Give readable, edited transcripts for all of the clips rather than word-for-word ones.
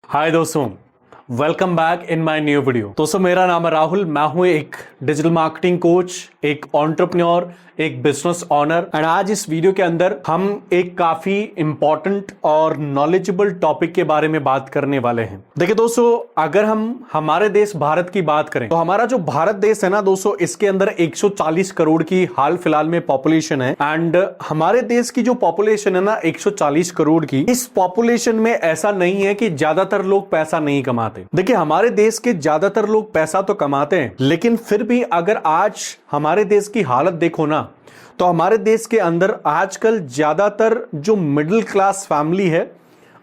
हाय दोस्तों, welcome back in my new video. दोस्तों मेरा नाम है राहुल, मैं हूं एक डिजिटल मार्केटिंग कोच, एक एंटरप्रेन्योर, एक बिजनेस ओनर। एंड आज इस वीडियो के अंदर हम एक काफी इंपॉर्टेंट और नॉलेजेबल टॉपिक के बारे में बात करने वाले हैं। देखिए दोस्तों, अगर हम हमारे देश भारत की बात करें तो हमारा जो भारत देश है ना दोस्तों, इसके अंदर 140 करोड़ की हाल फिलहाल में पॉपुलेशन है। एंड हमारे देश की जो पॉपुलेशन है ना 140 करोड़ की, इस पॉपुलेशन में ऐसा नहीं है कि ज्यादातर लोग पैसा नहीं कमाते। देखिए हमारे देश के ज्यादातर लोग पैसा तो कमाते हैं, लेकिन फिर भी अगर आज हमारे देश की हालत देखो ना, तो हमारे देश के अंदर आजकल ज्यादातर जो मिडिल क्लास फैमिली है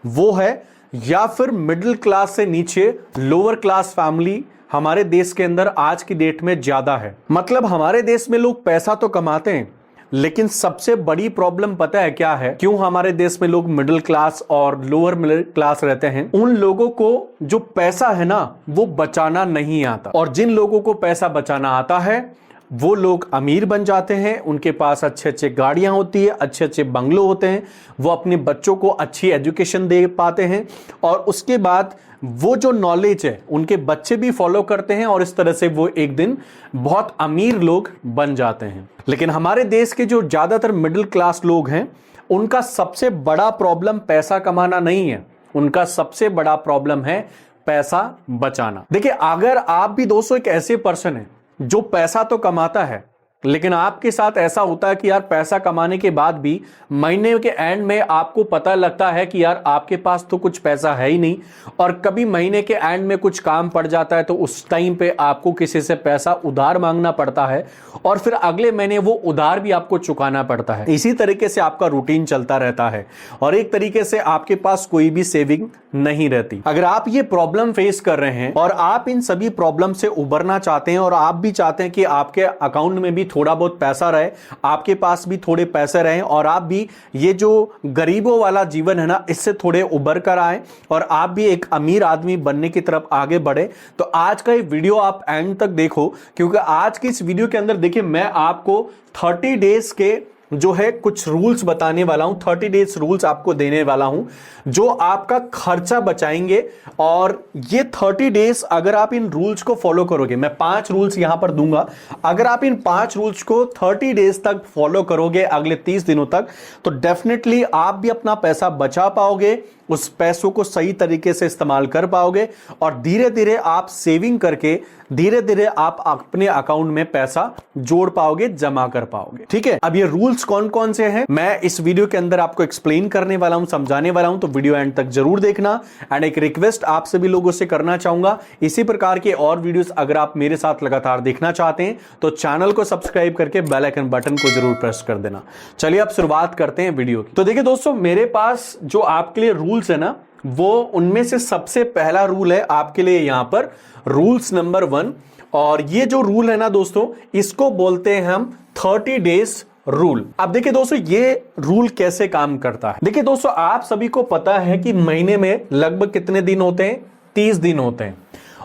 वो है, या फिर मिडिल क्लास से नीचे लोअर क्लास फैमिली हमारे देश के अंदर आज की डेट में ज्यादा है। मतलब हमारे देश में लोग पैसा तो कमाते हैं, लेकिन सबसे बड़ी प्रॉब्लम पता है क्या है? क्यों हमारे देश में लोग मिडिल क्लास और लोअर मिडिल क्लास रहते हैं? उन लोगों को जो पैसा है ना वो बचाना नहीं आता, और जिन लोगों को पैसा बचाना आता है वो लोग अमीर बन जाते हैं। उनके पास अच्छे अच्छे गाड़ियां होती है, अच्छे अच्छे बंगलो होते हैं, वो अपने बच्चों को अच्छी एजुकेशन दे पाते हैं, और उसके बाद वो जो नॉलेज है उनके बच्चे भी फॉलो करते हैं, और इस तरह से वो एक दिन बहुत अमीर लोग बन जाते हैं। लेकिन हमारे देश के जो ज्यादातर मिडिल क्लास लोग हैं, उनका सबसे बड़ा प्रॉब्लम पैसा कमाना नहीं है, उनका सबसे बड़ा प्रॉब्लम है पैसा बचाना। देखिए अगर आप भी दोस्तों एक ऐसे पर्सन है जो पैसा तो कमाता है, लेकिन आपके साथ ऐसा होता है कि यार पैसा कमाने के बाद भी महीने के एंड में आपको पता लगता है कि यार आपके पास तो कुछ पैसा है ही नहीं, और कभी महीने के एंड में कुछ काम पड़ जाता है तो उस टाइम पे आपको किसी से पैसा उधार मांगना पड़ता है, और फिर अगले महीने वो उधार भी आपको चुकाना पड़ता है। इसी तरीके से आपका रूटीन चलता रहता है, और एक तरीके से आपके पास कोई भी सेविंग नहीं रहती। अगर आप ये प्रॉब्लम फेस कर रहे हैं और आप इन सभी प्रॉब्लम से उबरना चाहते हैं, और आप भी चाहते हैं कि आपके अकाउंट में भी थोड़ा बहुत पैसा रहे, आपके पास भी थोड़े पैसे रहे, और आप भी ये जो गरीबों वाला जीवन है ना इससे थोड़े उबर कर आए, और आप भी एक अमीर आदमी बनने की तरफ आगे बढ़े, तो आज का ये वीडियो आप एंड तक देखो। क्योंकि आज की इस वीडियो के अंदर देखिए मैं आपको 30 डेज के जो है कुछ रूल्स बताने वाला हूं, 30 डेज रूल्स आपको देने वाला हूं जो आपका खर्चा बचाएंगे। और ये 30 डेज अगर आप इन रूल्स को फॉलो करोगे, मैं 5 रूल्स यहां पर दूंगा, अगर आप इन 5 रूल्स को 30 डेज तक फॉलो करोगे अगले 30 दिनों तक, तो डेफिनेटली आप भी अपना पैसा बचा पाओगे, उस पैसों को सही तरीके से इस्तेमाल कर पाओगे, और धीरे धीरे आप सेविंग करके धीरे धीरे आप अपने अकाउंट में पैसा जोड़ पाओगे, जमा कर पाओगे। ठीक है, अब ये रूल्स कौन कौन से हैं मैं इस वीडियो के अंदर आपको एक्सप्लेन करने वाला हूं, समझाने वाला हूं, तो वीडियो एंड तक जरूर देखना। एंड एक रिक्वेस्ट आप सभी लोगों से करना चाहूंगा, इसी प्रकार के और वीडियोस अगर आप मेरे साथ लगातार देखना चाहते हैं तो चैनल को सब्सक्राइब करके बेल आइकन बटन को जरूर प्रेस कर देना। चलिए अब शुरुआत करते हैं वीडियो की। तो देखिए दोस्तों, मेरे पास जो आपके लिए रूल्स है ना, वो उनमें से सबसे पहला रूल है आपके लिए यहां पर रूल्स नंबर 1, और ये जो रूल है ना दोस्तों, इसको बोलते हैं हम 30 डेज रूल। अब देखिए दोस्तों, ये रूल कैसे काम करता है। देखिए दोस्तों, आप सभी को पता है कि महीने में लगभग कितने दिन होते हैं? 30 दिन होते हैं,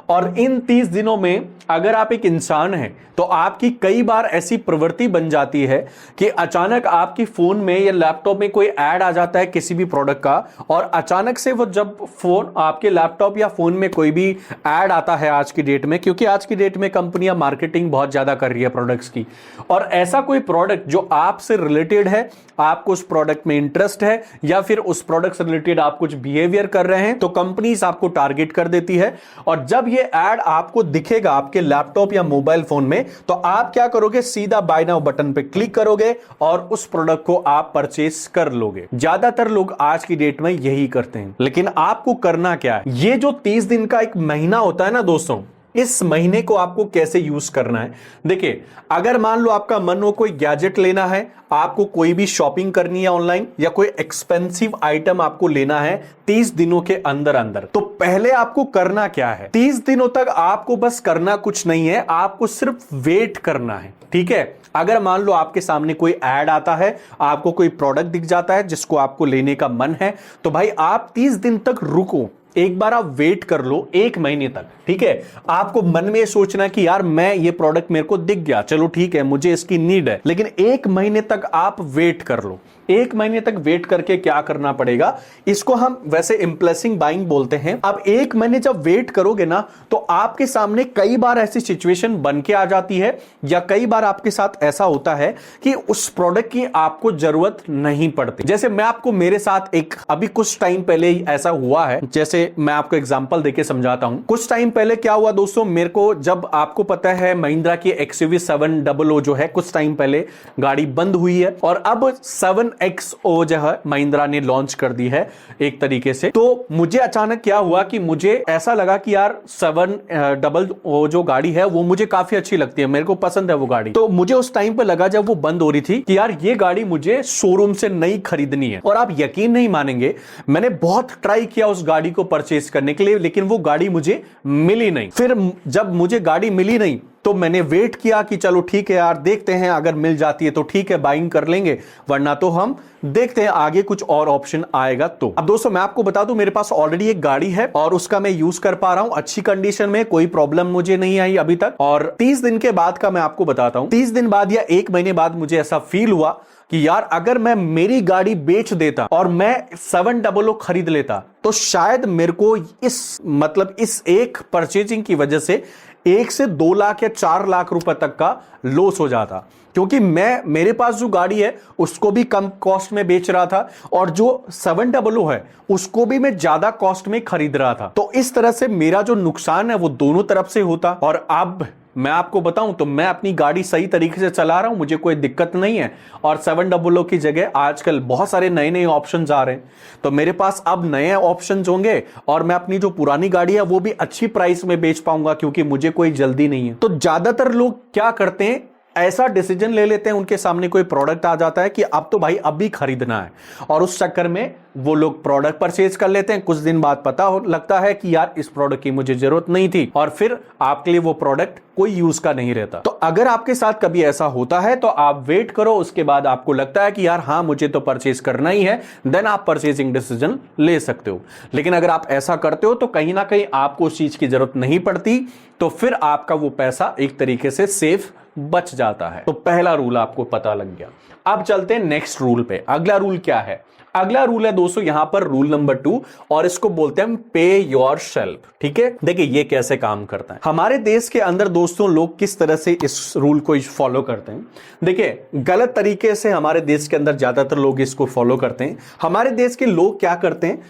और इन 30 दिनों में अगर आप एक इंसान हैं तो आपकी कई बार ऐसी प्रवृत्ति बन जाती है कि अचानक आपकी फोन में या लैपटॉप में कोई ऐड आ जाता है किसी भी प्रोडक्ट का, और अचानक से वो जब फोन आपके लैपटॉप या फोन में कोई भी ऐड आता है आज की डेट में, क्योंकि आज की डेट में कंपनियां मार्केटिंग बहुत ज्यादा कर रही है प्रोडक्ट्स की, और ऐसा कोई प्रोडक्ट जो आपसे रिलेटेड है, आपको उस प्रोडक्ट में इंटरेस्ट है, या फिर उस प्रोडक्ट से रिलेटेड आप कुछ बिहेवियर कर रहे हैं, तो कंपनीज आपको टारगेट कर देती है। और जब ये ऐड आपको दिखेगा आपके लैपटॉप या मोबाइल फोन में, तो आप क्या करोगे? सीधा बाय नाउ बटन पे क्लिक करोगे और उस प्रोडक्ट को आप परचेस कर लोगे। ज्यादातर लोग आज की डेट में यही करते हैं, लेकिन आपको करना क्या है? ये जो 30 दिन का एक महीना होता है ना दोस्तों, इस महीने को आपको कैसे यूज करना है? देखिए अगर मान लो आपका मन हो कोई गैजेट लेना है, आपको कोई भी शॉपिंग करनी है ऑनलाइन, या कोई एक्सपेंसिव आइटम आपको लेना है 30 दिनों के अंदर अंदर, तो पहले आपको करना क्या है? 30 दिनों तक आपको बस करना कुछ नहीं है, आपको सिर्फ वेट करना है। ठीक है, अगर मान लो आपके सामने कोई ऐड आता है, आपको कोई प्रोडक्ट दिख जाता है जिसको आपको लेने का मन है, तो भाई आप 30 दिन तक रुको, एक बार आप वेट कर लो 1 महीने तक। ठीक है, आपको मन में सोचना कि यार मैं ये प्रोडक्ट मेरे को दिख गया, चलो ठीक है मुझे इसकी नीड है, लेकिन 1 महीने तक आप वेट कर लो। 1 महीने तक वेट करके क्या करना पड़ेगा, इसको हम वैसे इंपल्सिव बाइंग बोलते हैं। अब 1 महीने जब वेट करोगे ना, तो आपके सामने कई बार ऐसी सिचुएशन बन के आ जाती है, या कई बार आपके साथ ऐसा होता है कि उस प्रोडक्ट की आपको जरूरत नहीं पड़ती। जैसे मैं आपको, मेरे साथ एक अभी कुछ टाइम पहले ही ऐसा हुआ है। जैसे मैं आपको एग्जांपल देके समझाता हूं। कुछ टाइम पहले क्या हुआ दोस्तों, मेरे को, जब आपको पता है महिंद्रा की XUV 700 जो है, कुछ टाइम पहले गाड़ी बंद हुई है, और अब 7XO जो है महिंद्रा ने लॉन्च कर दी है एक तरीके से। तो मुझे अचानक क्या हुआ कि मुझे ऐसा लगा कि यार 700 जो गाड़ी है वो मुझे काफी अच्छी लगती है, मेरे को पसंद है वो गाड़ी। तो मुझे उस टाइम पे लगा जब वो बंद हो रही थी कि यार ये गाड़ी मुझे शोरूम से नई खरीदनी है। और आप यकीन नहीं मानेंगे, मैंने बहुत ट्राई किया उस गाड़ी को परचेज करने के लिए, लेकिन वो गाड़ी मुझे मिली नहीं। फिर जब मुझे गाड़ी मिली नहीं तो मैंने वेट किया कि चलो ठीक है यार, देखते हैं अगर मिल जाती है तो ठीक है, बाइंग कर लेंगे, वरना तो हम देखते हैं आगे कुछ और ऑप्शन आएगा। तो अब दोस्तों मैं आपको बता दूं, मेरे पास ऑलरेडी एक गाड़ी है और उसका मैं यूज कर पा रहा हूं अच्छी कंडीशन में, कोई प्रॉब्लम मुझे नहीं आई अभी तक। और 30 दिन के बाद का मैं आपको बताता हूं, 30 दिन बाद या 1 महीने बाद मुझे ऐसा फील हुआ कि यार अगर मैं मेरी गाड़ी बेच देता और मैं 700 खरीद लेता, तो शायद मेरे को इस एक परचेजिंग की वजह से 1 से 2 लाख या 4 लाख रुपए तक का लॉस हो जाता, क्योंकि मेरे पास जो गाड़ी है उसको भी कम कॉस्ट में बेच रहा था, और जो 700 है उसको भी मैं ज्यादा कॉस्ट में खरीद रहा था। तो इस तरह से मेरा जो नुकसान है वो दोनों तरफ से होता। और अब मैं आपको बताऊं तो मैं अपनी गाड़ी सही तरीके से चला रहा हूं, मुझे कोई दिक्कत नहीं है। और 700 की जगह आजकल बहुत सारे नए नए ऑप्शंस आ रहे हैं, तो मेरे पास अब नए ऑप्शंस होंगे, और मैं अपनी जो पुरानी गाड़ी है वो भी अच्छी प्राइस में बेच पाऊंगा, क्योंकि मुझे कोई जल्दी नहीं है। तो ज्यादातर लोग क्या करते हैं, ऐसा डिसीजन ले लेते हैं, उनके सामने कोई प्रोडक्ट आ जाता है कि अब तो भाई अभी खरीदना है, और उस चक्कर में वो लोग प्रोडक्ट परचेज कर लेते हैं। कुछ दिन बाद पता लगता है कि यार इस प्रोडक्ट की मुझे जरूरत नहीं थी, और फिर आपके लिए वो प्रोडक्ट कोई यूज का नहीं रहता। तो अगर आपके साथ कभी ऐसा होता है तो आप वेट करो, उसके बाद आपको लगता है कि यार हाँ मुझे तो परचेज करना ही है, देन आप परचेजिंग डिसीजन ले सकते हो। लेकिन अगर आप ऐसा करते हो तो कहीं ना कहीं आपको उस चीज की जरूरत नहीं पड़ती, तो फिर आपका वो पैसा एक तरीके से सेफ बच जाता है। तो पहला रूल आपको पता लग गया। अब चलते हैं नेक्स्ट रूल पे। अगला रूल क्या है? अगला रूल है दोस्तों यहां पर रूल नंबर 2, और इसको बोलते हैं पे योर सेल्फ। ठीक है, देखिए ये कैसे काम करता है। हमारे देश के अंदर दोस्तों लोग किस तरह से इस रूल को फॉलो करते हैं, देखिए गलत तरीके से हमारे देश के अंदर ज्यादातर लोग इसको फॉलो करते हैं। हमारे देश के लोग क्या करते हैं,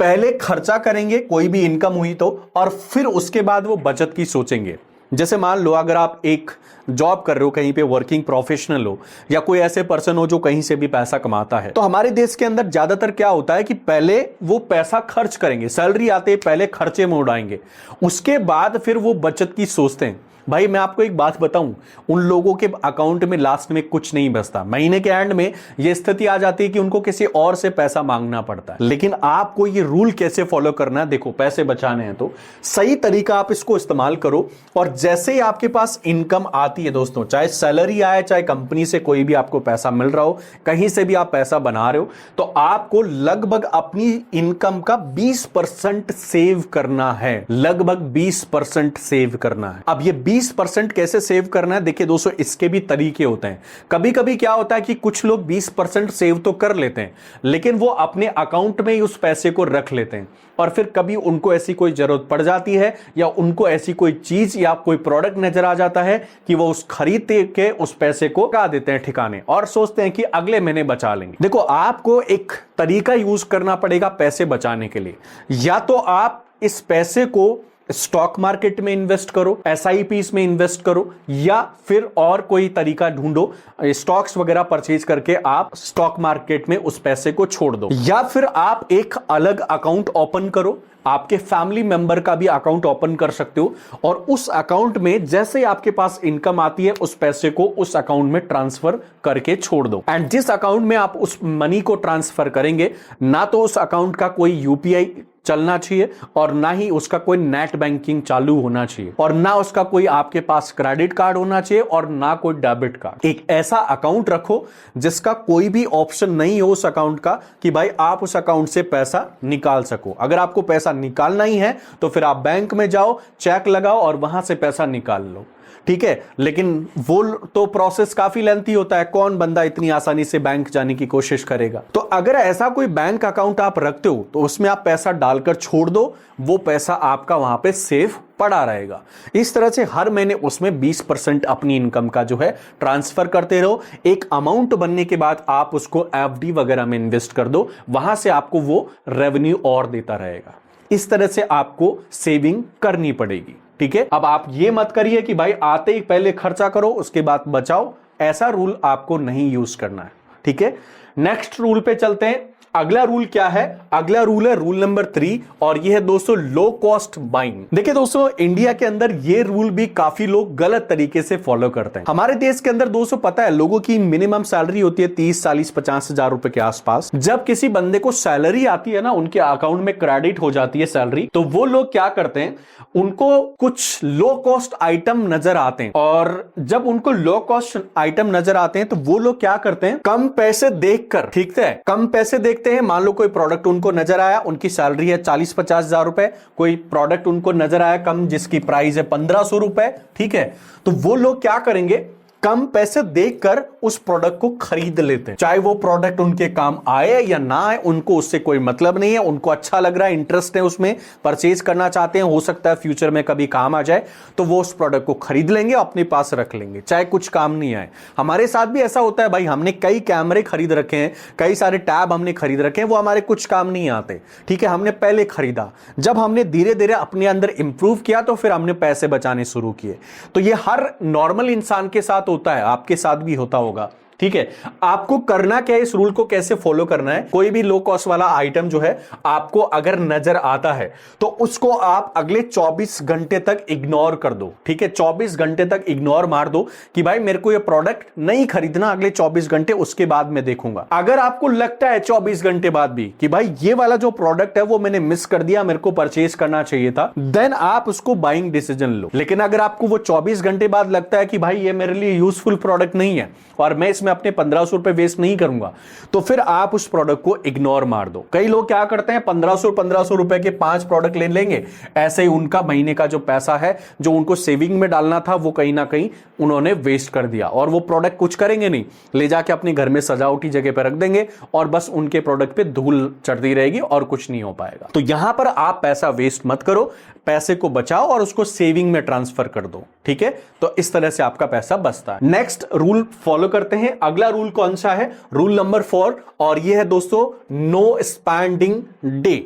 पहले खर्चा करेंगे कोई भी इनकम हुई तो, और फिर उसके बाद वो बचत की सोचेंगे। जैसे मान लो अगर आप एक जॉब कर रहे हो, कहीं पे वर्किंग प्रोफेशनल हो, या कोई ऐसे पर्सन हो जो कहीं से भी पैसा कमाता है, तो हमारे देश के अंदर ज्यादातर क्या होता है कि पहले वो पैसा खर्च करेंगे, सैलरी आते ही पहले खर्चे में उड़ाएंगे, उसके बाद फिर वो बचत की सोचते हैं। भाई मैं आपको एक बात बताऊं, उन लोगों के अकाउंट में लास्ट में कुछ नहीं बचता। महीने के एंड में ये स्थिति आ जाती है कि उनको किसी और से पैसा मांगना पड़ता है। लेकिन आपको ये रूल कैसे फॉलो करना है, देखो पैसे बचाने हैं तो सही तरीका आप इसको इस्तेमाल करो, और जैसे ही आपके पास इनकम आती है दोस्तों, चाहे सैलरी आए, चाहे कंपनी से कोई भी आपको पैसा मिल रहा हो, कहीं से भी आप पैसा बना रहे हो, तो आपको लगभग अपनी इनकम का 20% सेव करना है। लगभग 20% सेव करना है। अब ये 20% कैसे सेव करना है, देखिए दोस्तों इसके भी तरीके होते हैं। कभी कभी क्या होता है कि कुछ लोग 20% सेव तो कर लेते हैं, लेकिन वो अपने अकाउंट में ही उस पैसे को रख लेते हैं, और फिर कभी उनको ऐसी कोई जरूरत पड़ जाती है, या उनको ऐसी कोई चीज या कोई प्रोडक्ट नजर आ जाता है कि वो उस खरीद के उस पैसे को लगा देते हैं ठिकाने, और सोचते हैं कि अगले महीने बचा लेंगे। देखो आपको एक तरीका यूज करना पड़ेगा पैसे बचाने के लिए। या तो आप इस पैसे को स्टॉक मार्केट में इन्वेस्ट करो, SIPs में इन्वेस्ट करो, या फिर और कोई तरीका ढूंढो, स्टॉक्स वगैरह परचेज करके आप स्टॉक मार्केट में उस पैसे को छोड़ दो। या फिर आप एक अलग अकाउंट ओपन करो, आपके फैमिली मेंबर का भी अकाउंट ओपन कर सकते हो, और उस अकाउंट में जैसे आपके पास इनकम आती है उस पैसे को उस अकाउंट में ट्रांसफर करके छोड़ दो। एंड जिस अकाउंट में आप उस मनी को ट्रांसफर करेंगे, ना तो उस अकाउंट का कोई UPI चलना चाहिए, और ना ही उसका कोई नेट बैंकिंग चालू होना चाहिए, और ना उसका कोई आपके पास क्रेडिट कार्ड होना चाहिए, और ना कोई डेबिट कार्ड। एक ऐसा अकाउंट रखो जिसका कोई भी ऑप्शन नहीं हो उस अकाउंट का कि भाई आप उस अकाउंट से पैसा निकाल सको। अगर आपको पैसा निकालना ही है तो फिर आप बैंक में जाओ, चेक लगाओ और वहां से पैसा निकाल लो। ठीक है, लेकिन वो तो प्रोसेस काफी लेंथी होता है, कौन बंदा इतनी आसानी से बैंक जाने की कोशिश करेगा। तो अगर ऐसा कोई बैंक अकाउंट आप रखते हो तो उसमें आप पैसा डालकर छोड़ दो, वो पैसा आपका वहां पे सेफ पड़ा रहेगा। इस तरह से हर महीने उसमें 20% अपनी इनकम का जो है ट्रांसफर करते रहो। एक अमाउंट बनने के बाद आप उसको एफडी वगैरह में इन्वेस्ट कर दो, वहां से आपको वो रेवेन्यू और देता रहेगा। इस तरह से आपको सेविंग करनी पड़ेगी, ठीक है। अब आप ये मत करिए कि भाई आते ही पहले खर्चा करो उसके बाद बचाओ, ऐसा रूल आपको नहीं यूज करना है, ठीक है। नेक्स्ट रूल पे चलते हैं। अगला रूल क्या है? अगला रूल है रूल नंबर 3 और ये है दोस्तों लो कॉस्ट बाइंग। देखिए दोस्तों, इंडिया के अंदर ये रूल भी काफी लोग गलत तरीके से फॉलो करते हैं। हमारे देश के अंदर दोस्तों पता है लोगों की मिनिमम सैलरी होती है 30, 40, 50 हजार रुपए के आसपास। जब किसी बंदे को सैलरी आती है ना, उनके अकाउंट में क्रेडिट हो जाती है सैलरी, तो वो लोग क्या करते हैं, उनको कुछ लो कॉस्ट आइटम नजर आते हैं और जब उनको लो कॉस्ट आइटम नजर आते हैं तो वो लोग क्या करते हैं, कम पैसे देखकर, ठीक है, कम पैसे देखते हैं। मान लो कोई प्रोडक्ट उनको नजर आया, उनकी सैलरी है 40-50 हजार रुपए, कोई प्रोडक्ट उनको नजर आया कम जिसकी प्राइस है 1500 रुपए, ठीक है, तो वो लोग क्या करेंगे, कम पैसे देखकर उस प्रोडक्ट को खरीद लेते हैं। चाहे वो प्रोडक्ट उनके काम आए या ना आए, उनको उससे कोई मतलब नहीं है, उनको अच्छा लग रहा है, इंटरेस्ट है उसमें, परचेज करना चाहते हैं, हो सकता है फ्यूचर में कभी काम आ जाए, तो वो उस प्रोडक्ट को खरीद लेंगे, अपने पास रख लेंगे, चाहे कुछ काम नहीं आए। हमारे साथ भी ऐसा होता है भाई, हमने कई कैमरे खरीद रखे हैं, कई सारे टैब हमने खरीद रखे हैं, वो हमारे कुछ काम नहीं आते, ठीक है, हमने पहले खरीदा, जब हमने धीरे धीरे अपने अंदर इंप्रूव किया तो फिर हमने पैसे बचाने शुरू किए। तो ये हर नॉर्मल इंसान के साथ होता है, आपके साथ भी होता होगा, ठीक है। आपको करना क्या है, इस रूल को कैसे फॉलो करना है, कोई भी लो कॉस्ट वाला आइटम जो है आपको अगर नजर आता है तो उसको आप अगले 24 घंटे तक इग्नोर कर दो, ठीक है। 24 घंटे तक इग्नोर मार दो कि भाई मेरे को ये प्रोडक्ट नहीं खरीदना अगले 24 घंटे, उसके बाद मैं देखूंगा। अगर आपको लगता है 24 घंटे बाद भी कि भाई ये वाला जो प्रोडक्ट है वो मैंने मिस कर दिया, मेरे को परचेज करना चाहिए था, देन आप उसको बाइंग डिसीजन लो। लेकिन अगर आपको वो 24 घंटे बाद लगता है कि भाई ये मेरे लिए यूजफुल प्रोडक्ट नहीं है और मैं इसमें अपने 1500 रुपए वेस्ट नहीं करूंगा, तो फिर आप उस प्रोडक्ट को इग्नोर मार दो। कई लोग क्या करते हैं, 1500 रुपए के 5 प्रोडक्ट ले लेंगे, ऐसे ही उनका महीने का जो पैसा है जो उनको सेविंग में डालना था वो कहीं ना कहीं उन्होंने वेस्ट कर दिया, और वो प्रोडक्ट कुछ करेंगे नहीं, ले जाके अपने घर में सजावटी जगह पर रख देंगे और बस उनके प्रोडक्ट पे धूल चढ़ती रहेगी और कुछ नहीं हो पाएगा। तो यहां पर आप पैसा वेस्ट मत करो, पैसे को बचाओ और उसको सेविंग में ट्रांसफर कर दो, ठीक है। तो इस तरह से आपका पैसा बचता है। नेक्स्ट रूल फॉलो करते हैं। अगला रूल कौन सा है? रूल नंबर 4 और ये है दोस्तों नो स्पेंडिंग डे,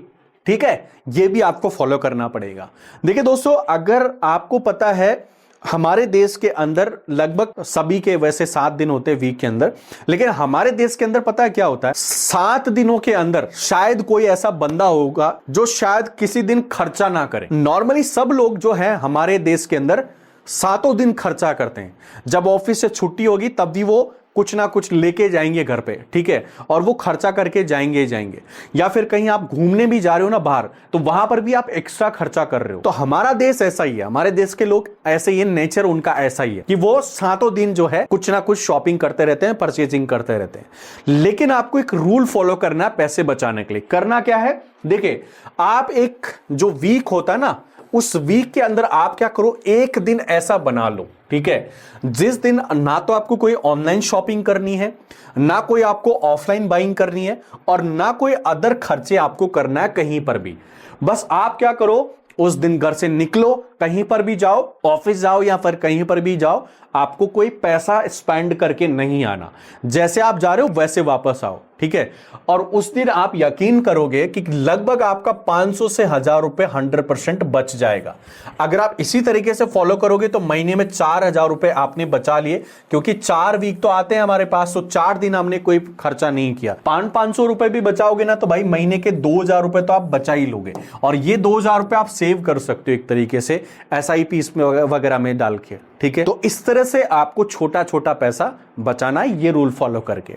ठीक है। ये भी आपको फॉलो करना पड़ेगा। देखिए दोस्तों, अगर आपको पता है हमारे देश के अंदर लगभग सभी के वैसे 7 दिन होते हैं वीक के अंदर, लेकिन हमारे देश के अंदर पता है क्या होता है, 7 दिनों के अंदर शायद कोई ऐसा बंदा होगा जो शायद किसी दिन खर्चा ना करे। नॉर्मली सब लोग जो है हमारे देश के अंदर 7 दिन खर्चा करते हैं। जब ऑफिस से छुट्टी होगी तब भी वो कुछ ना कुछ लेके जाएंगे घर पे, ठीक है, और वो खर्चा करके जाएंगे। या फिर कहीं आप घूमने भी जा रहे हो ना बाहर, तो वहां पर भी आप एक्स्ट्रा खर्चा कर रहे हो। तो हमारा देश ऐसा ही है, हमारे देश के लोग ऐसे ही, नेचर उनका ऐसा ही है कि वो 7 दिन जो है कुछ ना कुछ शॉपिंग करते रहते हैं, परचेजिंग करते रहते हैं। लेकिन आपको एक रूल फॉलो करना है पैसे बचाने के लिए। करना क्या है, देखिए, आप एक जो वीक होता है ना, उस वीक के अंदर आप क्या करो, एक दिन ऐसा बना लो, ठीक है, जिस दिन ना तो आपको कोई ऑनलाइन शॉपिंग करनी है, ना कोई आपको ऑफलाइन बाइंग करनी है, और ना कोई अदर खर्चे आपको करना है कहीं पर भी। बस आप क्या करो, उस दिन घर से निकलो, कहीं पर भी जाओ, ऑफिस जाओ या फिर कहीं पर भी जाओ, आपको कोई पैसा स्पेंड करके नहीं आना। जैसे आप जा रहे हो वैसे वापस आओ, ठीक है। और उस दिन आप यकीन करोगे कि लगभग आपका 500 से 1000 रुपए 100% बच जाएगा। अगर आप इसी तरीके से फॉलो करोगे तो महीने में 4000 रुपए आपने बचा लिए, क्योंकि 4 वीक तो आते हैं हमारे पास, तो 4 दिन हमने कोई खर्चा नहीं किया। 500 रुपए भी बचाओगे ना तो भाई महीने के 2000 रुपए तो आप बचा ही लोगे, और ये 2000 रुपए आप सेव कर सकते हो एक तरीके से SIP वगैरह में डाल के, ठीक है। तो इस तरह से आपको छोटा छोटा पैसा बचाना है, ये रूल फॉलो करके।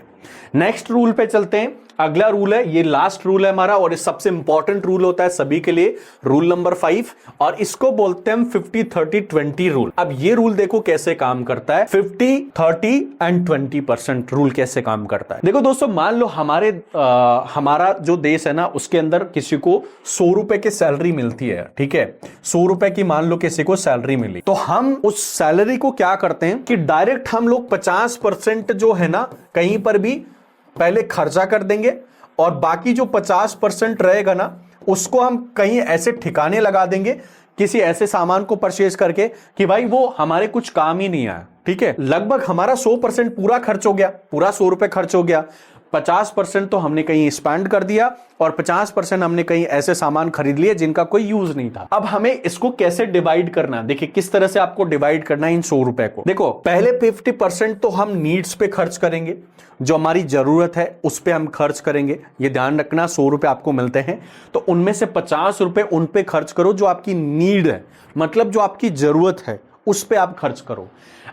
नेक्स्ट रूल पे चलते हैं। अगला रूल है, ये लास्ट रूल है हमारा और ये सबसे इंपॉर्टेंट रूल होता है सभी के लिए, रूल नंबर 5, और इसको बोलते हैं 50-30-20 रूल। अब ये रूल देखो कैसे काम करता है, 50-30 एंड 20% रूल कैसे काम करता है। देखो दोस्तों, मान लो हमारा जो देश है ना, उसके अंदर किसी को 100 रुपए की सैलरी मिलती है, ठीक है, 100 रुपए की मान लो किसी को सैलरी मिली, तो हम उस सैलरी को क्या करते हैं कि डायरेक्ट हम लोग 50% जो है ना कहीं पर भी पहले खर्चा कर देंगे, और बाकी जो 50% रहेगा ना उसको हम कहीं ऐसे ठिकाने लगा देंगे, किसी ऐसे सामान को परचेज करके कि भाई वो हमारे कुछ काम ही नहीं आया, ठीक है। लगभग हमारा 100% पूरा खर्च हो गया, पूरा 100 रुपए खर्च हो गया, 50% तो हमने कहीं स्पेंड कर दिया और 50% हमने कहीं ऐसे सामान खरीद लिए जिनका कोई यूज नहीं था। अब हमें इसको कैसे डिवाइड करना, देखिए किस तरह से आपको डिवाइड करना है इन 100 रुपए को। देखो, पहले 50% तो हम नीड्स पे खर्च करेंगे, जो हमारी जरूरत है उस पे हम खर्च करेंगे। ये ध्यान रखना, 100 रुपए आपको मिलते हैं तो उनमें से 50 रुपए उन पे खर्च करो जो आपकी नीड है, मतलब जो आपकी जरूरत है उस पे आप खर्च करो।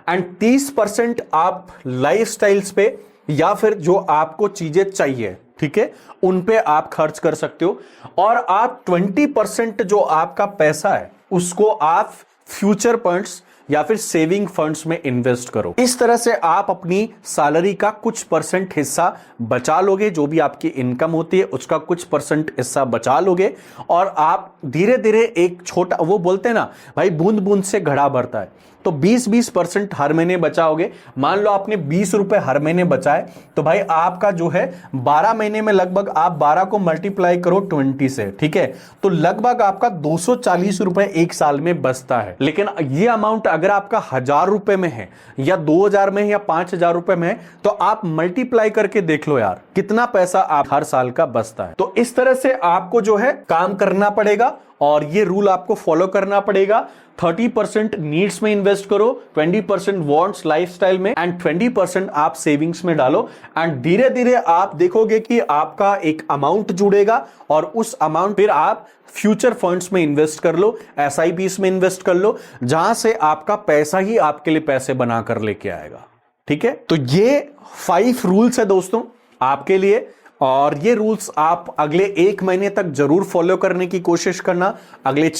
एंड 30% आप लाइफ स्टाइल्स पे या फिर जो आपको चीजें चाहिए, ठीक है, उन पे आप खर्च कर सकते हो। और आप 20% जो आपका पैसा है उसको आप फ्यूचर फंड्स या फिर सेविंग फंड्स में इन्वेस्ट करो। इस तरह से आप अपनी सैलरी का कुछ परसेंट हिस्सा बचा लोगे, जो भी आपकी इनकम होती है उसका कुछ परसेंट हिस्सा बचा लोगे, और आप धीरे धीरे एक छोटा, वो बोलते हैं ना भाई बूंद बूंद से घड़ा भरता है, तो 20% हर महीने बचाओगे। मान लो आपने 20 रुपए हर महीने बचाए, तो भाई आपका जो है 12 महीने में लगभग आप 12 को मल्टीप्लाई करो 20 से, ठीक है, तो लगभग आपका 240 रुपए एक साल में बचता है। लेकिन ये अमाउंट अगर आपका 1000 रुपए में है या 2000 में है या 5000 रुपए में है, तो आप मल्टीप्लाई करके देख लो यार कितना पैसा आप हर साल का बचता है। तो इस तरह से आपको जो है काम करना पड़ेगा और ये रूल आपको फॉलो करना पड़ेगा। 30% नीड्स में इन्वेस्ट करो, 20% वांट्स लाइफस्टाइल में, एंड 20% आप सेविंग्स में डालो। एंड धीरे धीरे आप देखोगे कि आपका एक अमाउंट जुड़ेगा और उस अमाउंट फिर आप फ्यूचर फंड्स में इन्वेस्ट कर लो, SIPs में इन्वेस्ट कर लो, जहां से आपका पैसा ही आपके लिए पैसे बनाकर लेके आएगा, ठीक है। तो ये 5 रूल्स है दोस्तों आपके लिए, और ये रूल्स आप अगले 1 महीने तक जरूर फॉलो करने की कोशिश करना। अगले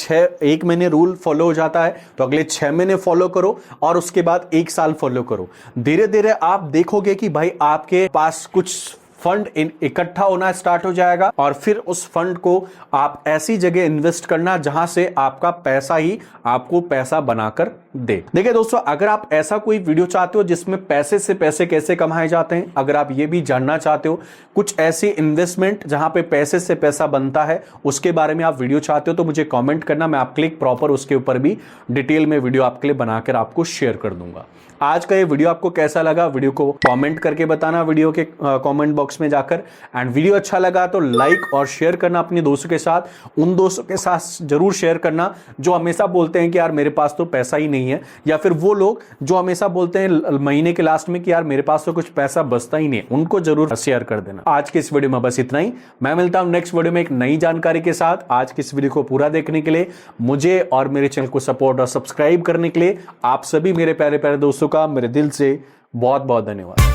1 महीने रूल फॉलो हो जाता है तो अगले 6 महीने फॉलो करो और उसके बाद 1 साल फॉलो करो। धीरे धीरे आप देखोगे कि भाई आपके पास कुछ फंड इकट्ठा होना स्टार्ट हो जाएगा, और फिर उस फंड को आप ऐसी जगह इन्वेस्ट करना जहां से आपका पैसा ही आपको पैसा बनाकर दे। देखिए दोस्तों, अगर आप ऐसा कोई वीडियो चाहते हो जिसमें पैसे से पैसे कैसे कमाए जाते हैं, अगर आप ये भी जानना चाहते हो कुछ ऐसी इन्वेस्टमेंट जहां पे पैसे से पैसा बनता है, उसके बारे में आप वीडियो चाहते हो तो मुझे कमेंट करना, मैं आपके लिए प्रॉपर उसके ऊपर भी डिटेल में वीडियो आपके लिए बनाकर आपको शेयर कर दूंगा। आज का ये वीडियो आपको कैसा लगा, वीडियो को कमेंट करके बताना वीडियो के कमेंट बॉक्स में जाकर। एंड वीडियो अच्छा लगा तो लाइक और शेयर करना अपने दोस्तों के साथ, उन दोस्तों के साथ जरूर शेयर करना जो हमेशा बोलते हैं कि यार मेरे पास तो पैसा ही नहीं है, या फिर वो लोग जो हमेशा बोलते हैं महीने के लास्ट में कि यार मेरे पास तो कुछ पैसा बचता ही नहीं, उनको जरूर शेयर कर देना। आज के इस वीडियो में बस इतना ही, मैं मिलता हूं नेक्स्ट वीडियो में एक नई जानकारी के साथ। आज की इस वीडियो को पूरा देखने के लिए, मुझे और मेरे चैनल को सपोर्ट और सब्सक्राइब करने के लिए आप सभी मेरे प्यारे प्यारे दोस्तों का मेरे दिल से बहुत बहुत धन्यवाद।